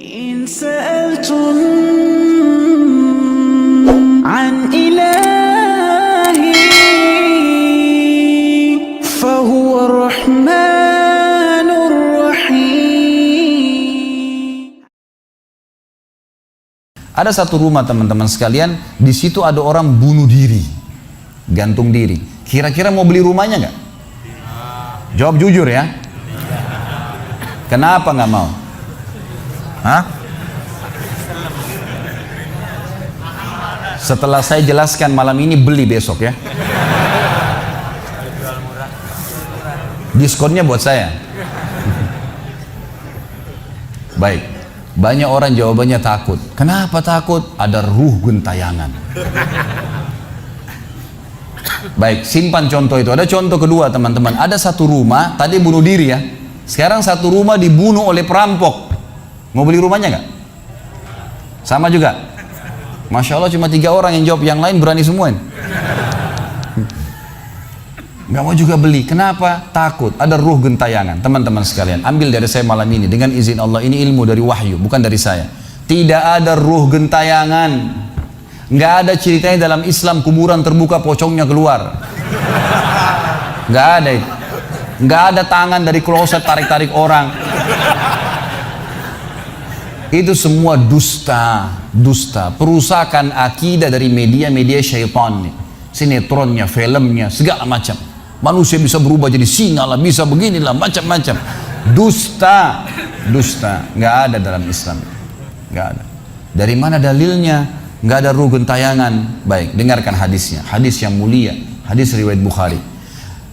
إن سألتم عن إلهي فهو الرحمن الرحيم. Ada satu rumah teman-teman sekalian, di situ ada orang bunuh diri, gantung diri. Kira-kira mau beli rumahnya nggak? Jawab jujur ya. Kenapa nggak mau? Hah? Setelah saya jelaskan malam ini, beli besok ya. Diskonnya buat saya. Baik. Banyak orang jawabannya takut. Kenapa takut? Ada ruh gentayangan. Baik, simpan contoh itu. Ada contoh kedua teman-teman. Ada satu rumah, tadi bunuh diri ya. Sekarang satu rumah dibunuh oleh perampok. Mau beli rumahnya nggak? Sama juga. Masya Allah cuma 3 orang yang jawab, yang lain berani semua. Nggak mau juga beli. Kenapa? Takut. Ada ruh gentayangan. Teman-teman sekalian, ambil dari saya malam ini dengan izin Allah. Ini ilmu dari wahyu, bukan dari saya. Tidak ada ruh gentayangan. Nggak ada ceritanya dalam Islam kuburan terbuka pocongnya keluar. Nggak ada itu. Nggak ada tangan dari kloset tarik-tarik orang. Itu semua dusta, perusakan akidah dari media-media syaitan nih. Sinetronnya, filmnya, segala macam. Manusia bisa berubah jadi singa lah, bisa beginilah, macam-macam. Dusta, nggak ada dalam Islam, nggak ada. Dari mana dalilnya? Nggak ada ruh gentayangan. Baik, dengarkan hadisnya. Hadis yang mulia, hadis riwayat Bukhari.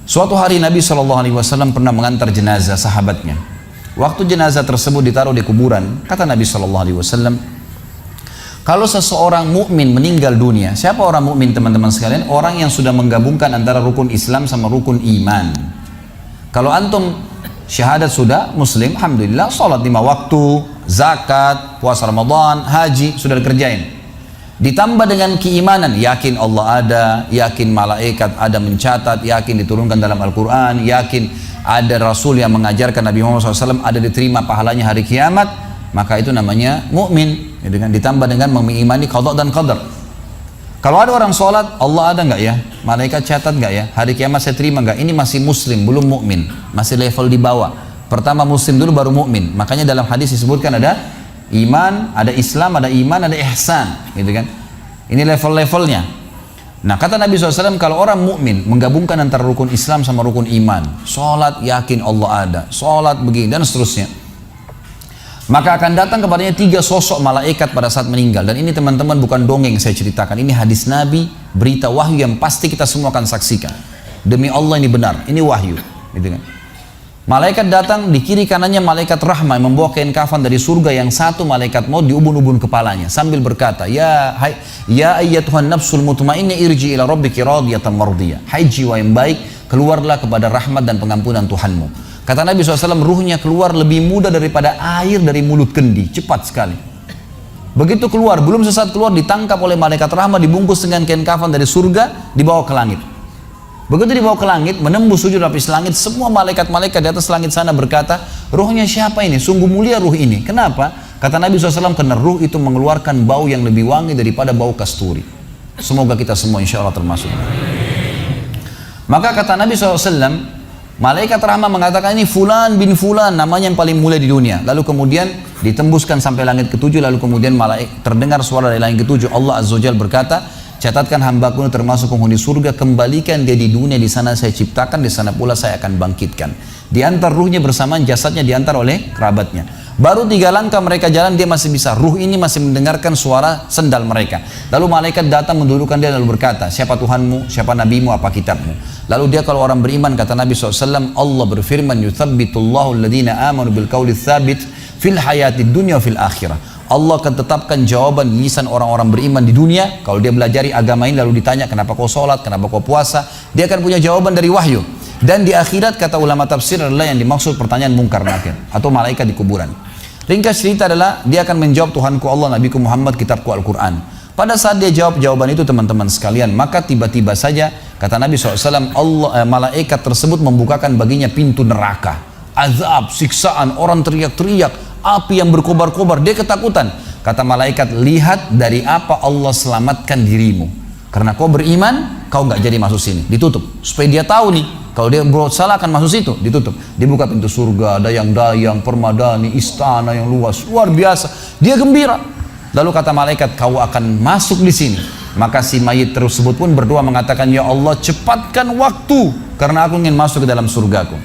Suatu hari Nabi SAW pernah mengantar jenazah sahabatnya. Waktu jenazah tersebut ditaruh di kuburan, kata Nabi SAW, kalau seseorang mukmin meninggal dunia, siapa orang mukmin teman-teman sekalian? Orang yang sudah menggabungkan antara rukun Islam sama rukun iman. Kalau antum syahadat sudah, muslim, alhamdulillah, sholat 5 waktu, zakat, puasa Ramadan, haji, sudah dikerjain. Ditambah dengan keimanan, yakin Allah ada, yakin malaikat ada mencatat, yakin diturunkan dalam Al-Quran, yakin ada Rasul yang mengajarkan Nabi Muhammad SAW, ada diterima pahalanya hari kiamat, maka itu namanya mukmin. Ditambah dengan mengimani qada dan qadar. Kalau ada orang sholat, Allah ada nggak ya? Malaikat catat nggak ya? Hari kiamat saya terima nggak? Ini masih muslim, belum mukmin, masih level di bawah. Pertama muslim dulu baru mukmin. Makanya dalam hadis disebutkan ada iman, ada Islam, ada iman, ada ihsan, gitu kan? Ini level-levelnya. Nah, kata Nabi SAW, kalau orang mukmin menggabungkan antara rukun Islam sama rukun iman, sholat yakin Allah ada, sholat begini dan seterusnya, maka akan datang kepadanya 3 sosok malaikat pada saat meninggal. Dan ini teman-teman bukan dongeng saya ceritakan, ini hadis Nabi, berita wahyu yang pasti kita semua akan saksikan. Demi Allah ini benar, ini wahyu, gitu kan? Malaikat datang, di kiri kanannya malaikat rahmah yang membawa kain kafan dari surga, yang satu malaikat maut diubun-ubun kepalanya sambil berkata, ya ayyatuhan nafsul mutmainnah irji ila rabbiki radiyatan mardiyah. Hai jiwa yang baik, keluarlah kepada rahmat dan pengampunan Tuhanmu. Kata Nabi SAW, ruhnya keluar lebih mudah daripada air dari mulut kendi, cepat sekali. Begitu keluar, belum sesaat keluar, ditangkap oleh malaikat rahmah, dibungkus dengan kain kafan dari surga, dibawa ke langit. Begitu dibawa ke langit, menembus 7 lapis langit, semua malaikat-malaikat di atas langit sana berkata, ruhnya siapa ini? Sungguh mulia ruh ini. Kenapa? Kata Nabi SAW, karena ruh itu mengeluarkan bau yang lebih wangi daripada bau kasturi. Semoga kita semua insya Allah termasuk. Maka kata Nabi SAW, malaikat rahmah mengatakan, ini fulan bin fulan, namanya yang paling mulia di dunia. Lalu kemudian ditembuskan sampai langit ke-7, lalu kemudian terdengar suara dari langit ke-7. Allah Azza wa Jalla berkata, catatkan hambaku ini termasuk penghuni surga, kembalikan dia di dunia, di sana saya ciptakan, di sana pula saya akan bangkitkan. Diantar ruhnya bersamaan jasadnya, diantar oleh kerabatnya. Baru 3 langkah mereka jalan, dia masih bisa, ruh ini masih mendengarkan suara sendal mereka. Lalu malaikat datang mendudukkan dia lalu berkata, siapa Tuhanmu, siapa nabimu, apa kitabmu? Lalu dia kalau orang beriman, kata Nabi SAW, Allah berfirman, yuthabbitullahu alladhina amanu bil qawli tsabit fil hayatid dunya fil akhirah. Allah akan tetapkan jawaban di lisan orang-orang beriman di dunia. Kalau dia belajari agama ini lalu ditanya kenapa kau sholat, kenapa kau puasa, dia akan punya jawaban dari wahyu. Dan di akhirat, kata ulama tafsir, adalah yang dimaksud pertanyaan mungkar nakir atau malaikat di kuburan. Ringkas cerita adalah dia akan menjawab, Tuhanku Allah, Nabiku Muhammad, kitabku Al-Quran. Pada saat dia jawab jawaban itu teman-teman sekalian, maka tiba-tiba saja kata Nabi SAW, malaikat tersebut membukakan baginya pintu neraka. Azab, siksaan, orang teriak-teriak, api yang berkobar-kobar, dia ketakutan. Kata malaikat, lihat dari apa Allah selamatkan dirimu. Karena kau beriman, kau nggak jadi masuk sini, ditutup. Supaya dia tahu nih, kalau dia berbuat salah akan masuk situ, ditutup. Dibuka pintu surga, dayang-dayang, permadani, istana yang luas, luar biasa. Dia gembira. Lalu kata malaikat, kau akan masuk di sini. Maka si mayit tersebut pun berdoa mengatakan, ya Allah cepatkan waktu, karena aku ingin masuk ke dalam surgaku.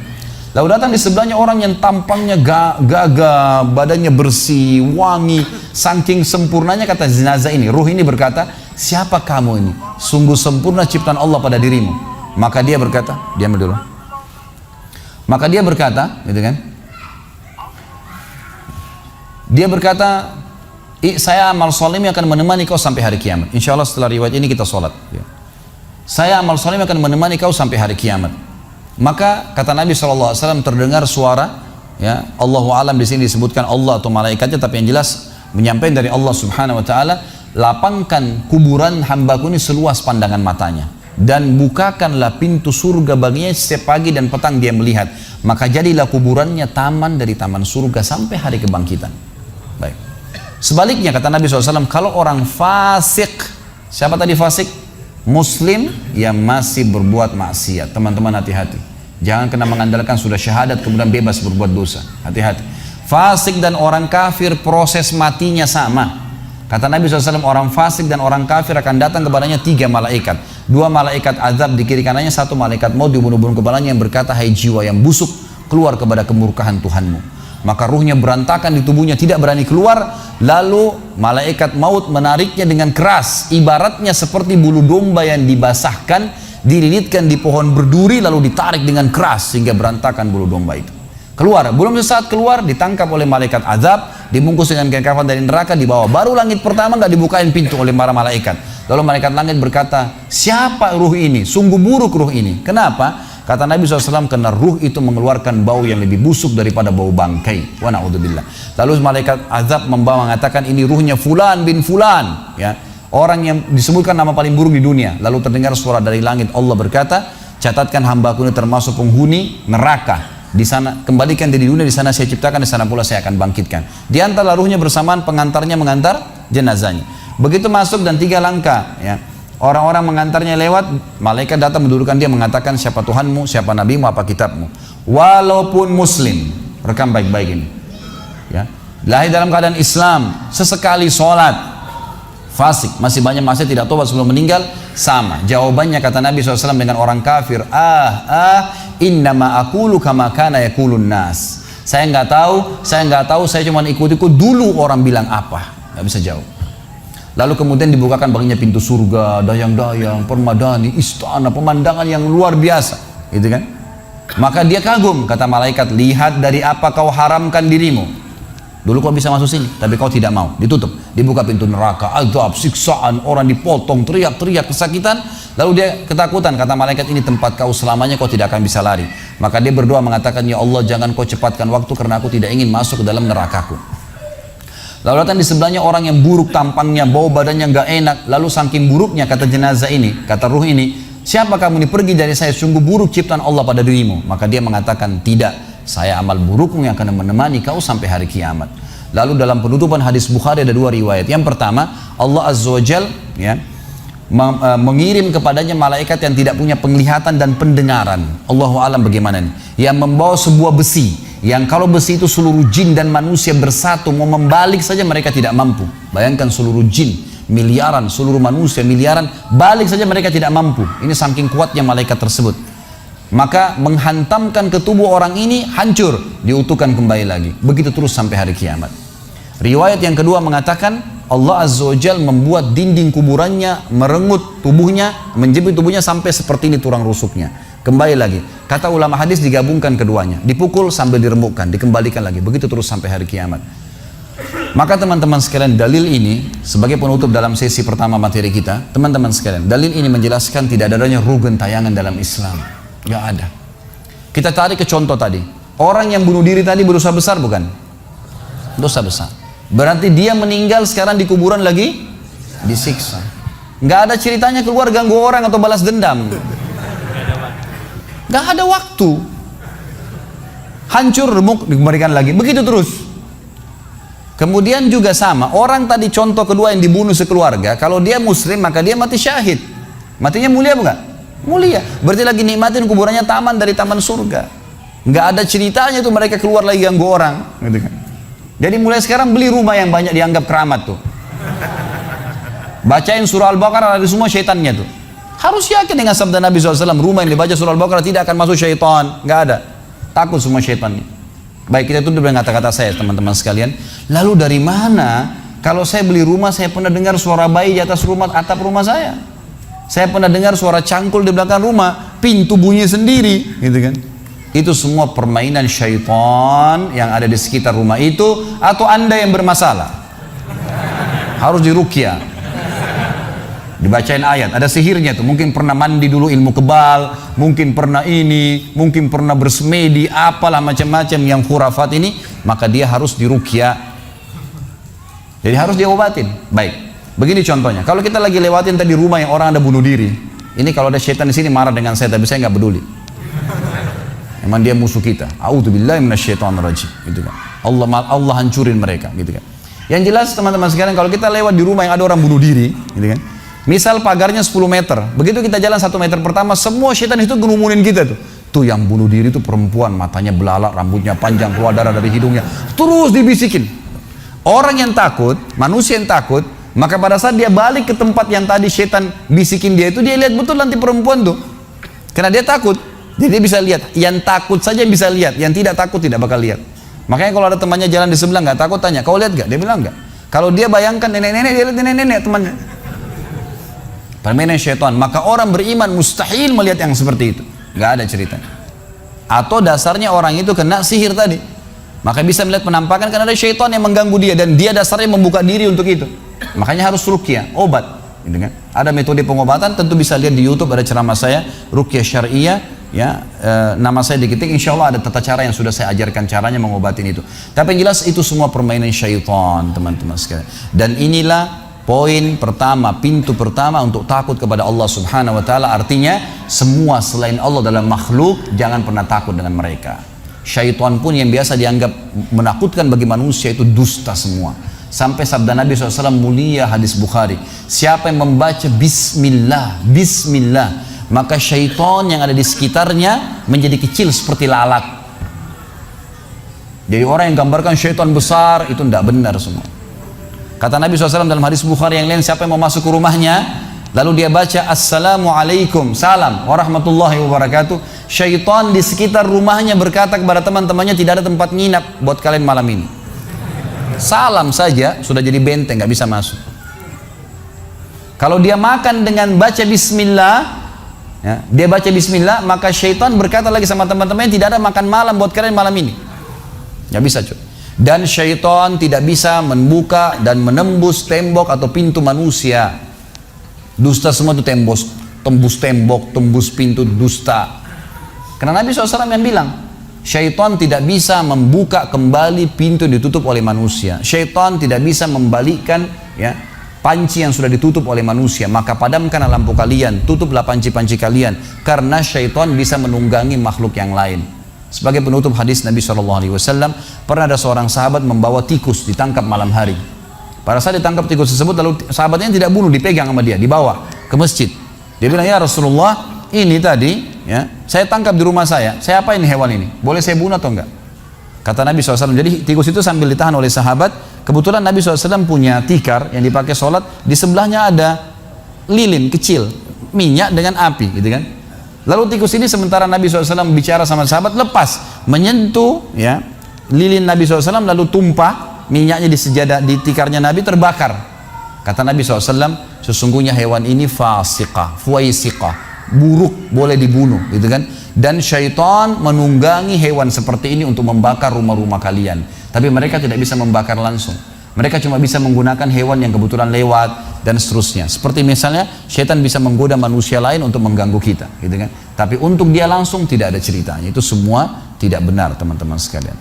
Lalu datang di sebelahnya orang yang tampangnya gagah, badannya bersih, wangi, saking sempurnanya kata jenazah ini. Ruh ini berkata, siapa kamu ini? Sungguh sempurna ciptaan Allah pada dirimu. Maka dia berkata, diam dulu. Maka dia berkata, gitu kan? Dia berkata, saya amal soleh akan menemani kau sampai hari kiamat. Insya Allah setelah riwayat ini kita sholat. Saya amal soleh akan menemani kau sampai hari kiamat. Maka kata Nabi SAW terdengar suara, ya Allahu alam di sini disebutkan Allah atau malaikatnya, tapi yang jelas menyampaikan dari Allah Subhanahu Wa Taala, lapangkan kuburan hambaku ini seluas pandangan matanya dan bukakanlah pintu surga baginya setiap pagi dan petang dia melihat. Maka jadilah kuburannya taman dari taman surga sampai hari kebangkitan. Baik. Sebaliknya kata Nabi SAW, kalau orang fasik, siapa tadi fasik? Muslim yang masih berbuat maksiat. Teman-teman hati-hati, jangan kena mengandalkan sudah syahadat kemudian bebas berbuat dosa. Hati-hati. Fasik dan orang kafir proses matinya sama. Kata Nabi SAW, orang fasik dan orang kafir akan datang kepadanya 3 malaikat. 2 malaikat azab di kiri kanannya, 1 malaikat maut dibunuh-bunuh kepalanya yang berkata, hai jiwa yang busuk, keluar kepada kemurkaan Tuhanmu. Maka ruhnya berantakan di tubuhnya, tidak berani keluar. Lalu malaikat maut menariknya dengan keras, ibaratnya seperti bulu domba yang dibasahkan, dililitkan di pohon berduri lalu ditarik dengan keras sehingga berantakan bulu domba itu. Keluar, belum sesaat keluar ditangkap oleh malaikat azab, dibungkus dengan kain kafan dari neraka, dibawa. Baru langit pertama nggak dibukain pintu oleh para malaikat. Lalu malaikat langit berkata, siapa ruh ini? Sungguh buruk ruh ini. Kenapa? Kata Nabi SAW, karena ruh itu mengeluarkan bau yang lebih busuk daripada bau bangkai. Wa na'udzubillah. Lalu malaikat azab membawa mengatakan, ini ruhnya Fulan bin Fulan, ya, orang yang disebutkan nama paling buruk di dunia. Lalu terdengar suara dari langit, Allah berkata, catatkan hambaku ini termasuk penghuni neraka. Di sana kembalikan dia di dunia, di sana saya ciptakan, di sana pula saya akan bangkitkan. Di antara ruhnya bersamaan pengantarnya mengantar jenazahnya. Begitu masuk dan 3 langkah, ya. Orang-orang mengantarnya lewat, malaikat datang mendudukkan dia mengatakan, siapa Tuhanmu, siapa Nabimu, apa kitabmu. Walaupun muslim, rekam baik-baik ini, ya, lahir dalam keadaan Islam, sesekali sholat, fasik, masih banyak maksiat, tidak tobat sebelum meninggal, sama. Jawabannya kata Nabi SAW dengan orang kafir, innama aqulu kama kana yaqulun nas. Saya nggak tahu, saya cuma ikut-ikut dulu orang bilang apa, nggak bisa jawab. Lalu kemudian dibukakan baginya pintu surga, dayang-dayang, permadani, istana, pemandangan yang luar biasa, gitu kan? Maka dia kagum, kata malaikat, lihat dari apa kau haramkan dirimu. Dulu kau bisa masuk sini, tapi kau tidak mau, ditutup. Dibuka pintu neraka, azab, siksaan, orang dipotong, teriak-teriak, kesakitan. Lalu dia ketakutan, kata malaikat, ini tempat kau selamanya, kau tidak akan bisa lari. Maka dia berdoa mengatakan, ya Allah jangan kau cepatkan waktu karena aku tidak ingin masuk ke dalam nerakaku. Lalu datang di sebelahnya orang yang buruk tampangnya, bau badannya nggak enak. Lalu saking buruknya kata jenazah ini, kata ruh ini, siapa kamu ini? Pergi dari saya, sungguh buruk ciptaan Allah pada dirimu. Maka dia mengatakan, tidak, saya amal burukmu yang akan menemani kau sampai hari kiamat. Lalu dalam penutupan hadis Bukhari ada 2 riwayat. Yang pertama, Allah Azza wa Jal, ya, mengirim kepadanya malaikat yang tidak punya penglihatan dan pendengaran. Allahu alam bagaimana nih? Yang membawa sebuah besi, yang kalau besi itu seluruh jin dan manusia bersatu mau membalik saja mereka tidak mampu. Bayangkan seluruh jin miliaran, seluruh manusia miliaran, balik saja mereka tidak mampu. Ini saking kuatnya malaikat tersebut. Maka menghantamkan ke tubuh orang ini, hancur, diutuhkan kembali lagi. Begitu terus sampai hari kiamat. Riwayat yang kedua mengatakan, Allah Azza wa Jal membuat dinding kuburannya merengut tubuhnya, menjepit tubuhnya sampai seperti ini tulang rusuknya. Kembali lagi, kata ulama hadis digabungkan keduanya, dipukul sambil diremukkan, dikembalikan lagi, begitu terus sampai hari kiamat. Maka teman-teman sekalian, dalil ini sebagai penutup dalam sesi pertama materi kita, teman-teman sekalian, dalil ini menjelaskan tidak adanya ruh gentayangan dalam Islam, nggak ada. Kita tarik ke contoh tadi, orang yang bunuh diri tadi berdosa besar bukan? Dosa besar. Berarti dia meninggal sekarang di kuburan lagi disiksa. Nggak ada ceritanya keluar ganggu orang atau balas dendam. Gak ada waktu. Hancur, remuk, dikembalikan lagi. Begitu terus. Kemudian juga sama, orang tadi contoh kedua yang dibunuh sekeluarga, kalau dia muslim maka dia mati syahid. Matinya mulia bukan? Mulia. Berarti lagi nikmatin kuburannya taman dari taman surga. Nggak ada ceritanya tuh mereka keluar lagi ganggu orang. Gitu kan. Jadi mulai sekarang beli rumah yang banyak dianggap keramat tuh. Bacain surah Al-Baqarah, ada semua syaitannya tuh. Harus yakin dengan sabda Nabi SAW, rumah yang dibaca surah Al-Baqarah tidak akan masuk syaitan. Nggak ada. Takut semua syaitannya. Baik, kita tutup dengan kata-kata saya teman-teman sekalian. Lalu dari mana kalau saya beli rumah saya pernah dengar suara bayi di atas rumah, atap rumah saya. Saya pernah dengar suara cangkul di belakang rumah, pintu bunyi sendiri, gitu kan. Itu semua permainan syaitan yang ada di sekitar rumah itu, atau Anda yang bermasalah. Harus diruqyah. Dibacain ayat, ada sihirnya tuh, mungkin pernah mandi dulu ilmu kebal, mungkin pernah ini, mungkin pernah bersemedi, apalah macam-macam yang khurafat ini, maka dia harus diruqyah. Jadi harus diobatin. Baik, begini contohnya, kalau kita lagi lewatin tadi rumah yang orang ada bunuh diri, ini kalau ada syaitan di sini marah dengan saya, tapi saya nggak peduli. Emang dia musuh kita. A'udzubillahi minasyaitonirrajim, gitu kan. Allah hancurin mereka, gitu kan. Yang jelas teman-teman sekalian, kalau kita lewat di rumah yang ada orang bunuh diri, gitu kan. Misal pagarnya 10 meter, begitu kita jalan 1 meter pertama, semua syaitan itu ngerumunin kita tuh. Tuh yang bunuh diri itu perempuan, matanya belalak, rambutnya panjang, keluar darah dari hidungnya. Terus dibisikin. Orang yang takut, manusia yang takut, maka pada saat dia balik ke tempat yang tadi syaitan bisikin dia itu, dia lihat betul nanti perempuan tuh. Karena dia takut, jadi dia bisa lihat. Yang takut saja bisa lihat, yang tidak takut tidak bakal lihat. Makanya kalau ada temannya jalan di sebelah nggak takut, tanya, kau lihat gak? Dia bilang enggak. Kalau dia bayangkan nenek-nenek, dia lihat nenek-nenek temannya. Permainan syaitan. Maka orang beriman mustahil melihat yang seperti itu. Nggak ada ceritanya. Atau dasarnya orang itu kena sihir tadi. Maka bisa melihat penampakan karena ada syaitan yang mengganggu dia, dan dia dasarnya membuka diri untuk itu. Makanya harus ruqyah, obat. Gitu kan? Ada metode pengobatan, tentu bisa lihat di YouTube, ada ceramah saya, ruqyah syariah. Ya, nama saya diketik, insya Allah ada tata cara yang sudah saya ajarkan caranya mengobatin itu. Tapi yang jelas itu semua permainan syaitan, teman-teman sekalian. Dan inilah poin pertama, pintu pertama untuk takut kepada Allah Subhanahu wa taala. Artinya semua selain Allah dalam makhluk jangan pernah takut dengan mereka. Syaitan pun yang biasa dianggap menakutkan bagi manusia itu dusta semua. Sampai sabda Nabi SAW mulia, hadis Bukhari, siapa yang membaca bismillah, maka syaitan yang ada di sekitarnya menjadi kecil seperti lalat. Jadi orang yang gambarkan syaitan besar itu tidak benar semua. Kata Nabi SAW dalam hadis Bukhari yang lain, siapa yang mau masuk ke rumahnya lalu dia baca assalamualaikum, salam warahmatullahi wabarakatuh, syaitan di sekitar rumahnya berkata kepada teman-temannya, tidak ada tempat nginap buat kalian malam ini. Salam saja sudah jadi benteng, nggak bisa masuk. Kalau dia makan dengan baca bismillah, ya, dia baca bismillah, maka syaitan berkata lagi sama teman-temannya, tidak ada makan malam buat kalian malam ini. Nggak bisa cuy. Dan syaitan tidak bisa membuka dan menembus tembok atau pintu manusia. Dusta semua itu tembus tembok, tembus pintu, dusta. Karena Nabi SAW yang bilang, syaitan tidak bisa membuka kembali pintu yang ditutup oleh manusia. Syaitan tidak bisa membalikkan ya panci yang sudah ditutup oleh manusia. Maka padamkanlah lampu kalian, tutuplah panci-panci kalian, karena syaitan bisa menunggangi makhluk yang lain. Sebagai penutup hadis Nabi SAW, pernah ada seorang sahabat membawa tikus ditangkap malam hari. Pada saat ditangkap tikus tersebut, lalu sahabatnya tidak bunuh, dipegang sama dia, dibawa ke masjid. Dia bilang, ya Rasulullah, ini tadi ya saya tangkap di rumah saya apain hewan ini? Boleh saya bunuh atau enggak? Kata Nabi SAW, jadi tikus itu sambil ditahan oleh sahabat. Kebetulan Nabi SAW punya tikar yang dipakai sholat, di sebelahnya ada lilin kecil, minyak dengan api, gitu kan. Lalu tikus ini sementara Nabi SAW bicara sama sahabat, lepas menyentuh ya lilin Nabi SAW, lalu tumpah minyaknya di sejadah, di tikarnya Nabi, terbakar. Kata Nabi SAW, sesungguhnya hewan ini fasiqah, fuaisiqah, buruk, boleh dibunuh, gitu kan. Dan syaitan menunggangi hewan seperti ini untuk membakar rumah-rumah kalian. Tapi mereka tidak bisa membakar langsung. Mereka cuma bisa menggunakan hewan yang kebetulan lewat dan seterusnya. Seperti misalnya syaitan bisa menggoda manusia lain untuk mengganggu kita, gitu kan. Tapi untuk dia langsung tidak ada ceritanya. Itu semua tidak benar, teman-teman sekalian.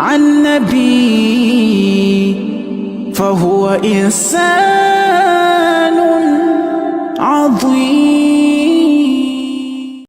عن نبي فهو إنسان عظيم.